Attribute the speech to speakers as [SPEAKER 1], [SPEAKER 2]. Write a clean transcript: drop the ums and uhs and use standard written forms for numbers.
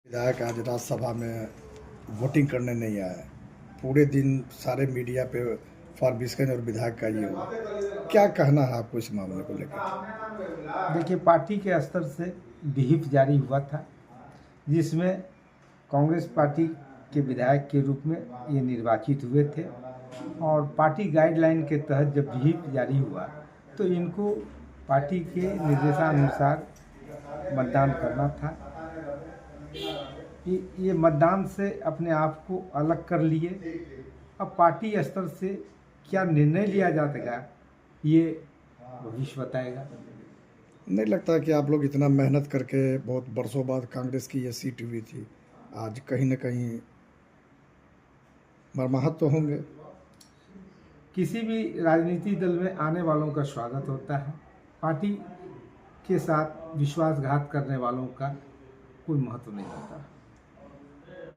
[SPEAKER 1] विधायक आज राज्यसभा में वोटिंग करने नहीं आया। पूरे दिन सारे मीडिया पे फॉरबिस्कन और विधायक का ये हुआ। क्या कहना है आपको इस मामले को लेकर?
[SPEAKER 2] देखिए, पार्टी के स्तर से विहिप जारी हुआ था जिसमें कांग्रेस पार्टी के विधायक के रूप में ये निर्वाचित हुए थे और पार्टी गाइडलाइन के तहत जब विहिप जारी हुआ तो इनको पार्टी के निर्देशानुसार मतदान करना था। ये मतदान से अपने आप को अलग कर लिए। अब पार्टी स्तर से क्या निर्णय लिया जाएगा ये भविष्य बताएगा।
[SPEAKER 1] नहीं लगता कि आप लोग इतना मेहनत करके बहुत बरसों बाद कांग्रेस की ये सीट हुई थी, आज कहीं न कहीं मरमाहत तो होंगे?
[SPEAKER 2] किसी भी राजनीतिक दल में आने वालों का स्वागत होता है। पार्टी के साथ विश्वासघात करने वालों का कोई महत्व नहीं होता।